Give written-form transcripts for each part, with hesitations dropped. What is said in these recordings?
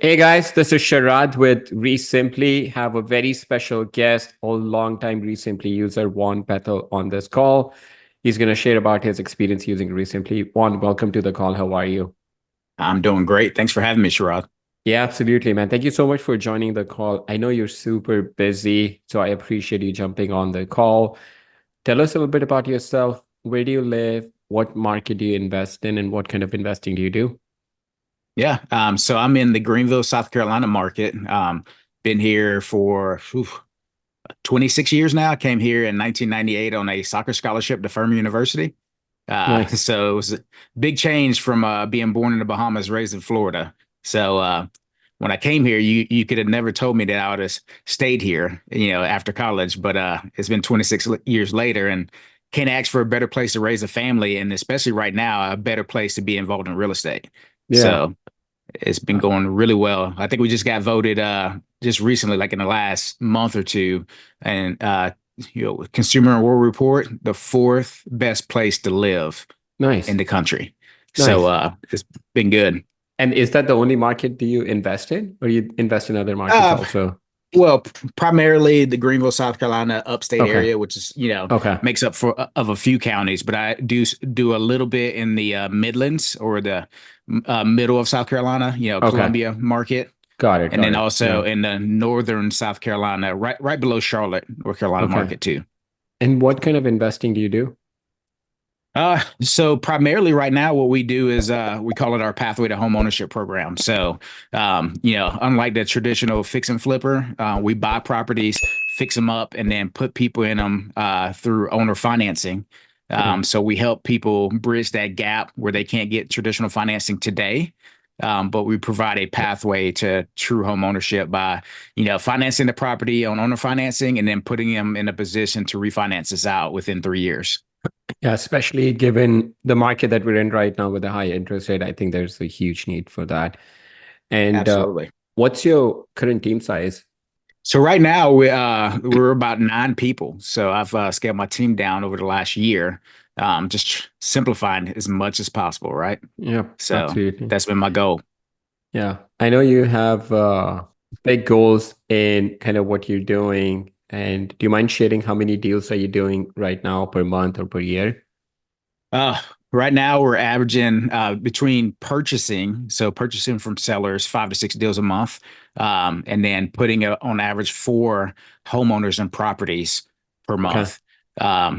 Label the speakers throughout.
Speaker 1: Hey guys, this is Sharad with ReSimpli. Have a very special guest, a long-time ReSimpli user, Vaughn Bethell, on this call. He's going to share about his experience using ReSimpli. Vaughn, welcome to the call. How are you?
Speaker 2: I'm doing great. Thanks for having me, Sharad.
Speaker 1: Yeah, absolutely, man. Thank you so much for joining the call. I know you're super busy, so I appreciate you jumping on the call. Tell us a little bit about yourself. Where do you live? What market do you invest in? And what kind of investing do you do?
Speaker 2: Yeah. So I'm in the Greenville, South Carolina market. Been here for 26 years now. I came here in 1998 on a soccer scholarship to Furman University.
Speaker 1: Nice.
Speaker 2: So it was a big change from being born in the Bahamas, raised in Florida. So when I came here, you could have never told me that I would have stayed here, after college. But it's been 26 years later, and can't ask for a better place to raise a family, and especially right now, a better place to be involved in real estate.
Speaker 1: Yeah.
Speaker 2: So it's been going really well. I think we just got voted just recently, like in the last month or two, and Consumer Award Report, the fourth best place to live in
Speaker 1: Nice.
Speaker 2: the country. So
Speaker 1: Nice.
Speaker 2: it's been good.
Speaker 1: And is that the only market do you invest in, or you invest in other markets
Speaker 2: Uh,
Speaker 1: also?
Speaker 2: primarily the Greenville, South Carolina upstate
Speaker 1: Okay.
Speaker 2: area, which is,
Speaker 1: Okay.
Speaker 2: makes up for of a few counties, but I do a little bit in the Midlands or the middle of South Carolina,
Speaker 1: Okay.
Speaker 2: Columbia market.
Speaker 1: Got it.
Speaker 2: And
Speaker 1: Got
Speaker 2: then
Speaker 1: it.
Speaker 2: also
Speaker 1: Yeah.
Speaker 2: in the northern South Carolina, right below Charlotte, North Carolina
Speaker 1: Okay.
Speaker 2: market too.
Speaker 1: And what kind of investing do you do?
Speaker 2: So primarily right now, what we do is we call it our Pathway to Homeownership program. So unlike the traditional fix and flipper, we buy properties, fix them up, and then put people in them through owner financing.
Speaker 1: Okay.
Speaker 2: So we help people bridge that gap where they can't get traditional financing today. But we provide a pathway to true home ownership by, financing the property on owner financing and then putting them in a position to refinance this out within 3 years.
Speaker 1: Yeah, especially given the market that we're in right now with a high interest rate, I think there's a huge need for that. And
Speaker 2: Absolutely.
Speaker 1: what's your current team size?
Speaker 2: So right now we're about 9 people. So I've scaled my team down over the last year, just simplifying as much as possible, right?
Speaker 1: Yeah,
Speaker 2: So
Speaker 1: absolutely.
Speaker 2: that's been my goal.
Speaker 1: Yeah. I know you have big goals in kind of what you're doing. And do you mind sharing how many deals are you doing right now per month or per year?
Speaker 2: Uh, right now we're averaging between purchasing from sellers 5 to 6 deals a month, and then putting on average 4 homeowners and properties per
Speaker 1: Okay.
Speaker 2: month.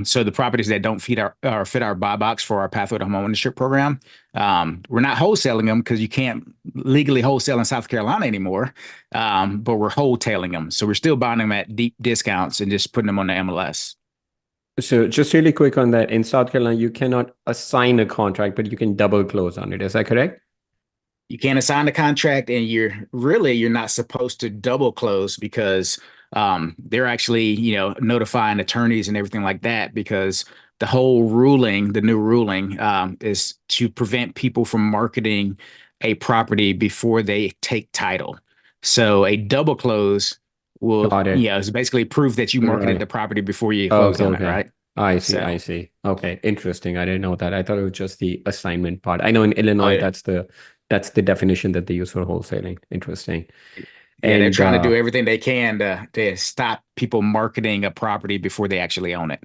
Speaker 2: So the properties that don't fit our buy box for our Pathway to Home Ownership program, we're not wholesaling them because you can't legally wholesale in South Carolina anymore. But we're wholetailing them, so we're still buying them at deep discounts and just putting them on the MLS.
Speaker 1: So just really quick on that, in South Carolina, you cannot assign a contract, but you can double close on it. Is that correct?
Speaker 2: You can't assign the contract, and you're not supposed to double close because they're actually notifying attorneys and everything like that because the new ruling is to prevent people from marketing a property before they take title. So a double close will
Speaker 1: Got it.
Speaker 2: is basically proof that you marketed
Speaker 1: Right.
Speaker 2: the property before you closed
Speaker 1: Okay,
Speaker 2: on it,
Speaker 1: okay.
Speaker 2: right?
Speaker 1: I see, I
Speaker 2: So,
Speaker 1: see. Okay, interesting. I didn't know that. I thought it was just the assignment part. I know in
Speaker 2: oh
Speaker 1: Illinois,
Speaker 2: yeah.
Speaker 1: that's the definition that they use for wholesaling. Interesting.
Speaker 2: Yeah, they're
Speaker 1: And
Speaker 2: trying to do everything they can to stop people marketing a property before they actually own it.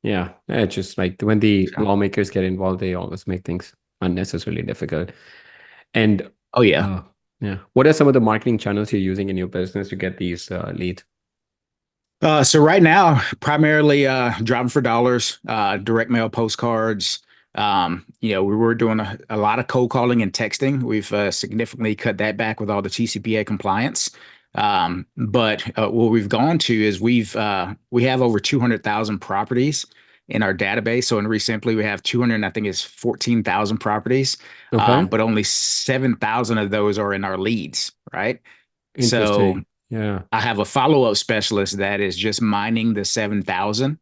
Speaker 1: yeah, it's just like when the
Speaker 2: So,
Speaker 1: lawmakers get involved, they always make things unnecessarily difficult. And
Speaker 2: oh yeah.
Speaker 1: uh, yeah, what are some of the marketing channels you're using in your business to get these leads?
Speaker 2: So right now, primarily driving for dollars, direct mail postcards. We were doing a lot of cold calling and texting. We've significantly cut that back with all the TCPA compliance. But what we've gone to is we have over 200,000 properties in our database. So in REsimpli, we have 200, I think it's 14,000 properties,
Speaker 1: Okay,
Speaker 2: but only 7,000 of those are in our leads, right? So
Speaker 1: interesting. Yeah,
Speaker 2: I have a follow-up specialist that is just mining the 7,000,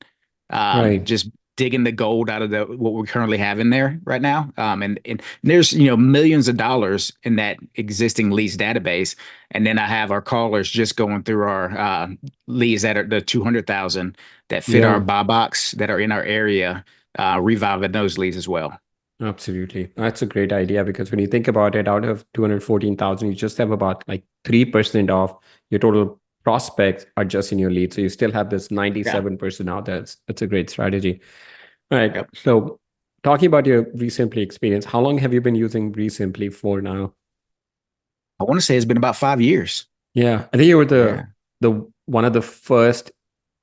Speaker 1: right.
Speaker 2: just digging the gold out of what we currently have in there right now. And there's, millions of dollars in that existing leads database. And then I have our callers just going through our leads that are the 200,000 that fit our
Speaker 1: Yeah.
Speaker 2: buy box that are in our area, reviving those leads as well.
Speaker 1: Absolutely. That's a great idea because when you think about it, out of 214,000, you just have about like 3% of your total prospects are just in your lead. So you still have this
Speaker 2: Yeah.
Speaker 1: 97% out there. That's a great strategy. All right.
Speaker 2: Yep.
Speaker 1: So talking about your REsimpli experience, how long have you been using REsimpli for now?
Speaker 2: I want to say it's been about 5 years.
Speaker 1: Yeah. I think you were
Speaker 2: Yeah.
Speaker 1: the one of the first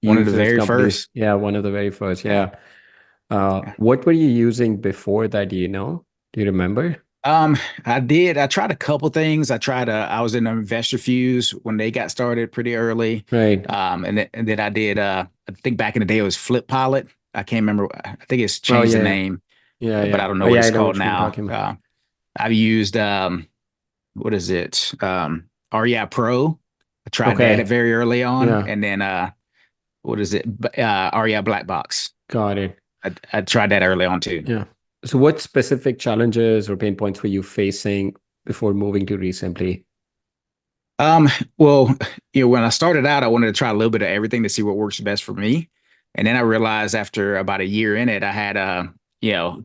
Speaker 2: One of the
Speaker 1: users
Speaker 2: very
Speaker 1: companies.
Speaker 2: first.
Speaker 1: Yeah, one of the very first.
Speaker 2: Yeah.
Speaker 1: Yeah.
Speaker 2: Yeah.
Speaker 1: What were you using before that? Do you know? Do you remember?
Speaker 2: I did. I tried a couple things. I was in Investor Fuse when they got started pretty early.
Speaker 1: Right.
Speaker 2: And then I did, I think back in the day it was Flip Pilot. I can't remember. I think it's
Speaker 1: Oh
Speaker 2: changed the
Speaker 1: yeah.
Speaker 2: name,
Speaker 1: Yeah,
Speaker 2: but
Speaker 1: yeah.
Speaker 2: I don't
Speaker 1: Oh,
Speaker 2: know what
Speaker 1: yeah, I
Speaker 2: it's
Speaker 1: know
Speaker 2: called
Speaker 1: which one you're
Speaker 2: now.
Speaker 1: talking about.
Speaker 2: I've used, what is it? REI Pro. I tried that
Speaker 1: Okay.
Speaker 2: very early on.
Speaker 1: Yeah,
Speaker 2: And then, what is it? REI Black Box.
Speaker 1: got it.
Speaker 2: I tried that early on too.
Speaker 1: Yeah. So what specific challenges or pain points were you facing before moving to REsimpli?
Speaker 2: Um, well, when I started out, I wanted to try a little bit of everything to see what works best for me. And then I realized after about a year in it, I had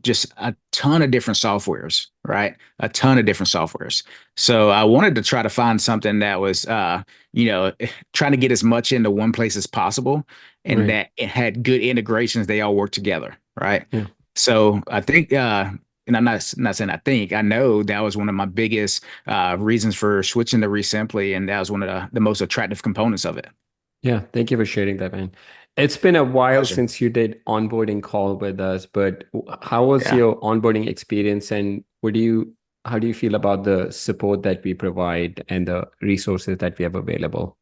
Speaker 2: just a ton of different softwares, right? A ton of different softwares. So I wanted to try to find something that was trying to get as much into one place as possible and
Speaker 1: Right.
Speaker 2: that it had good integrations, they all work together, right?
Speaker 1: Yeah.
Speaker 2: So I think and I'm not saying I think I know that was one of my biggest reasons for switching to REsimpli, and that was one of the most attractive components of it.
Speaker 1: Yeah. Thank you for sharing that, man. It's been a while
Speaker 2: Pleasure.
Speaker 1: since you did onboarding call with us, but how was
Speaker 2: Yeah.
Speaker 1: your onboarding experience and how do you feel about the support that we provide and the resources that we have available?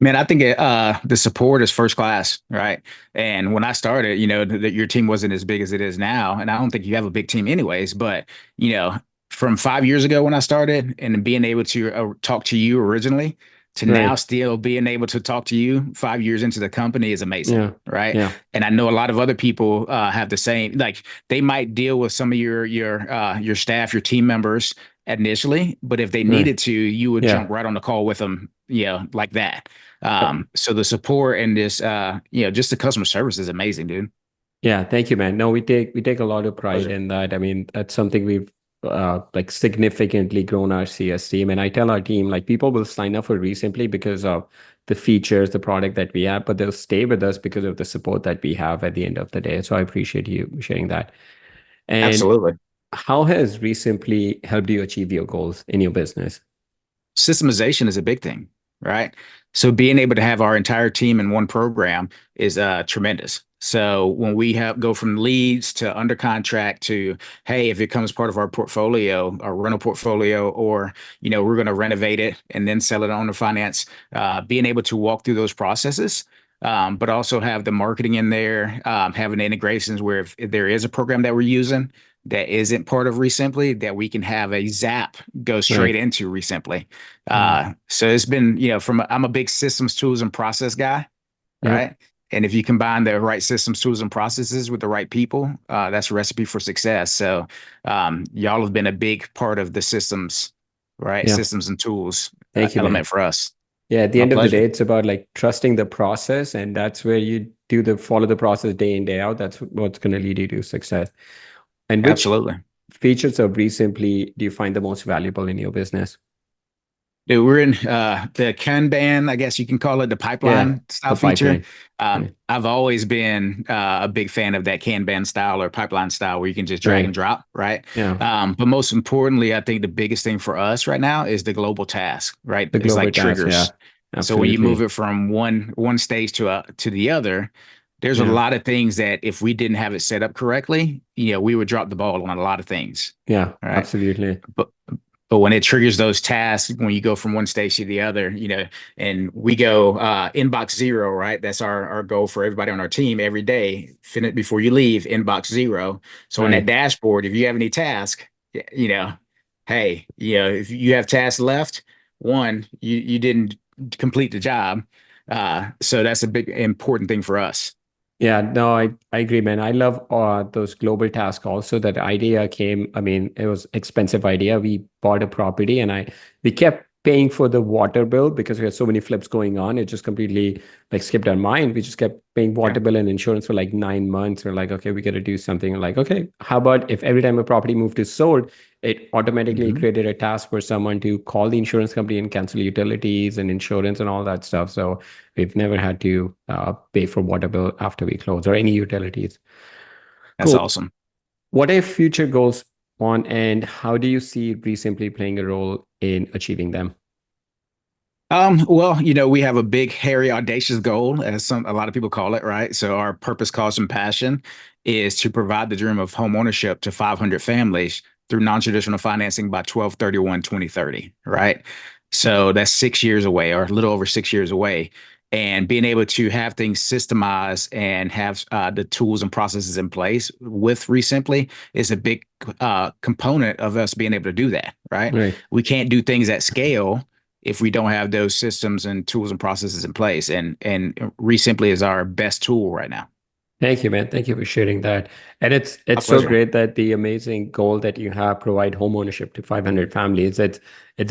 Speaker 2: Man, I think the support is first class, right? And when I started, your team wasn't as big as it is now, and I don't think you have a big team anyways. But you know, from 5 years ago when I started, and being able to talk to you originally, to now
Speaker 1: Right.
Speaker 2: still being able to talk to you 5 years into the company is amazing,
Speaker 1: Yeah.
Speaker 2: right?
Speaker 1: Yeah.
Speaker 2: And I know a lot of other people have the same. Like they might deal with some of your staff, your team members initially, but if they
Speaker 1: Right.
Speaker 2: needed to, you would jump
Speaker 1: Yeah.
Speaker 2: right on the call with them, like that.
Speaker 1: Uh,
Speaker 2: So the support and this, just the customer service is amazing, dude.
Speaker 1: Yeah, thank you, man. No, we take a lot of pride
Speaker 2: Pleasure.
Speaker 1: in that. I mean, that's something we've like significantly grown our CS team. And I tell our team, like people will sign up for REsimpli because of the features, the product that we have, but they'll stay with us because of the support that we have at the end of the day. So I appreciate you sharing that. And
Speaker 2: Absolutely.
Speaker 1: how has REsimpli helped you achieve your goals in your business?
Speaker 2: Systemization is a big thing, right? So being able to have our entire team in one program is tremendous. So when we have go from leads to under contract to, hey, if it becomes part of our portfolio, our rental portfolio, or we're going to renovate it and then sell it on the finance, being able to walk through those processes, but also have the marketing in there, having integrations where if there is a program that we're using that isn't part of REsimpli, that we can have a zap go straight
Speaker 1: Right.
Speaker 2: into REsimpli.
Speaker 1: Right.
Speaker 2: So it's been, I'm a big systems, tools, and process guy,
Speaker 1: Yep.
Speaker 2: right? And if you combine the right systems, tools, and processes with the right people, that's a recipe for success. So y'all have been a big part of the systems, right?
Speaker 1: Yeah.
Speaker 2: Systems and tools
Speaker 1: Thank you, man.
Speaker 2: element for us.
Speaker 1: Yeah, at the
Speaker 2: My
Speaker 1: end of the day,
Speaker 2: pleasure.
Speaker 1: it's about like trusting the process, and that's where you follow the process day in, day out. That's what's going to lead you to success. And which
Speaker 2: Absolutely.
Speaker 1: features of REsimpli do you find the most valuable in your business?
Speaker 2: Dude, we're in the Kanban, I guess you can call it the
Speaker 1: Yeah,
Speaker 2: pipeline style
Speaker 1: the
Speaker 2: feature.
Speaker 1: pipeline. Right.
Speaker 2: I've always been a big fan of that Kanban style or pipeline style where you can just drag and
Speaker 1: Right.
Speaker 2: drop, right?
Speaker 1: Yeah.
Speaker 2: But most importantly, I think the biggest thing for us right now is the global task, right?
Speaker 1: The
Speaker 2: It's
Speaker 1: global
Speaker 2: like
Speaker 1: task.
Speaker 2: triggers.
Speaker 1: Yeah.
Speaker 2: So when you move
Speaker 1: Absolutely.
Speaker 2: it from one stage to the other, there's a
Speaker 1: Yeah.
Speaker 2: lot of things that if we didn't have it set up correctly, we would drop the ball on a lot of things.
Speaker 1: Yeah.
Speaker 2: Right.
Speaker 1: Absolutely.
Speaker 2: But but when it triggers those tasks, when you go from one stage to the other, and we go inbox zero, right? That's our goal for everybody on our team every day. Finish before you leave, inbox zero. So on that
Speaker 1: Right.
Speaker 2: dashboard, if you have any task, hey, if you have tasks left, one, you didn't complete the job. So that's a big important thing for us.
Speaker 1: Yeah, no, I agree, man. I love those global tasks also. That idea came, I mean, it was expensive idea. We bought a property and we kept paying for the water bill because we had so many flips going on. It just completely like skipped our mind. We just kept paying water
Speaker 2: Yeah.
Speaker 1: bill and insurance for like 9 months. We're like, okay, we got to do something. Like, okay, how about if every time a property moved is sold, it automatically
Speaker 2: Hmm.
Speaker 1: created a task for someone to call the insurance company and cancel utilities and insurance and all that stuff. So we've never had to pay for water bill after we close or any utilities.
Speaker 2: That's
Speaker 1: Cool.
Speaker 2: awesome.
Speaker 1: What are future goals on, and how do you see REsimpli playing a role in achieving them?
Speaker 2: Well, we have a big, hairy, audacious goal, as a lot of people call it, right? So our purpose, cause, and passion is to provide the dream of home ownership to 500 families through non-traditional financing by 12/31/2030, right? So that's 6 years away, or a little over 6 years away. And being able to have things systemized and have the tools and processes in place with REsimpli is a big component of us being able to do that, right?
Speaker 1: Right.
Speaker 2: We can't do things at scale if we don't have those systems and tools and processes in place. And REsimpli is our best tool right now.
Speaker 1: Thank you, man. Thank you for sharing that. And it's
Speaker 2: My
Speaker 1: it's so
Speaker 2: pleasure.
Speaker 1: great that the amazing goal that you have provide home ownership to 500 families. It's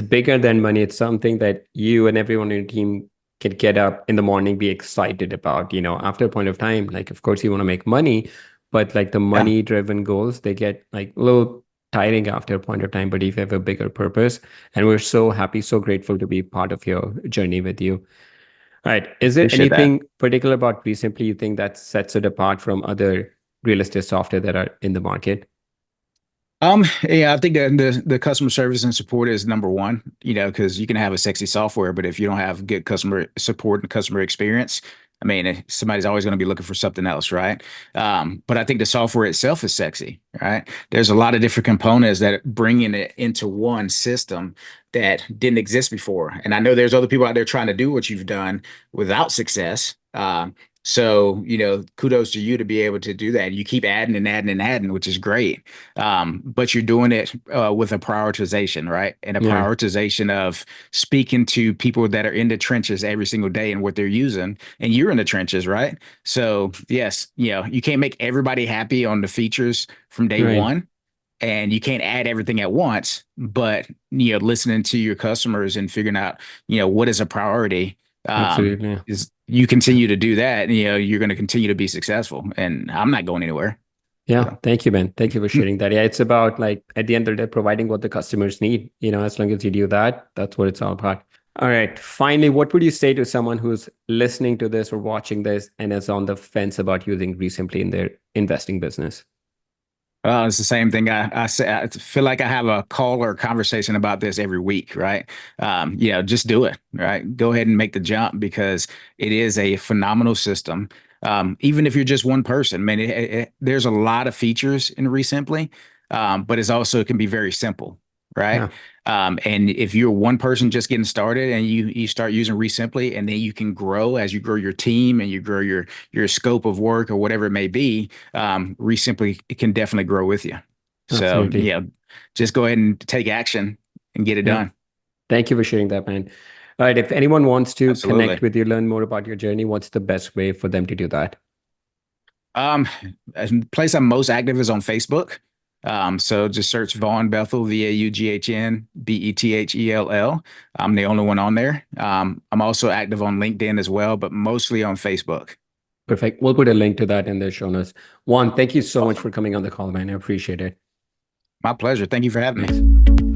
Speaker 1: bigger than money. It's something that you and everyone in your team can get up in the morning, be excited about. After a point of time, like of course you want to make money, but like the
Speaker 2: Yeah,
Speaker 1: money-driven goals, they get like a little tiring after a point of time. But if you have a bigger purpose, and we're so happy, so grateful to be part of your journey with you. Right. Is there
Speaker 2: appreciate that.
Speaker 1: anything particular about REsimpli you think that sets it apart from other real estate software that are in the market?
Speaker 2: Yeah, I think that the customer service and support is number one, because you can have a sexy software, but if you don't have good customer support and customer experience, I mean, somebody's always going to be looking for something else, right? But I think the software itself is sexy, right? There's a lot of different components that bringing it into one system that didn't exist before. And I know there's other people out there trying to do what you've done without success. So, kudos to you to be able to do that. You keep adding and adding and adding, which is great. But you're doing it with a prioritization, right? And a
Speaker 1: Yeah,
Speaker 2: prioritization of speaking to people that are in the trenches every single day and what they're using. And you're in the trenches, right? So, yes, you can't make everybody happy on the features from day
Speaker 1: right.
Speaker 2: one. And you can't add everything at once, but listening to your customers and figuring out, what is a priority,
Speaker 1: Absolutely.
Speaker 2: is you continue to do that, you're going to continue to be successful. And I'm not going anywhere.
Speaker 1: Yeah.
Speaker 2: So.
Speaker 1: Thank you, man. Thank you for sharing that. Yeah, it's about like at the end of the day, providing what the customers need. As long as you do that, that's what it's all about. All right. Finally, what would you say to someone who's listening to this or watching this and is on the fence about using REsimpli in their investing business?
Speaker 2: It's the same thing. I say, I feel like I have a call or a conversation about this every week, right? Just do it, right? Go ahead and make the jump because it is a phenomenal system. Even if you're just one person, man, there's a lot of features in REsimpli, but it can be very simple, right?
Speaker 1: Yeah,
Speaker 2: And if you're one person just getting started and you start using REsimpli, and then you can grow as you grow your team and you grow your scope of work or whatever it may be, REsimpli can definitely grow with you. So
Speaker 1: absolutely.
Speaker 2: just go ahead and take action and get it
Speaker 1: Yeah.
Speaker 2: done.
Speaker 1: Thank you for sharing that, man. All right. If anyone wants to connect
Speaker 2: Absolutely.
Speaker 1: with you, learn more about your journey, what's the best way for them to do that?
Speaker 2: Um, the place I'm most active is on Facebook. So just search Vaughn Bethell, VAUGHN BETHELL. I'm the only one on there. I'm also active on LinkedIn as well, but mostly on Facebook.
Speaker 1: Perfect. We'll put a link to that in the show notes. Juan, thank you so much
Speaker 2: Awesome.
Speaker 1: for coming on the call, man. I appreciate it.
Speaker 2: My pleasure. Thank you for having me.
Speaker 1: Thanks.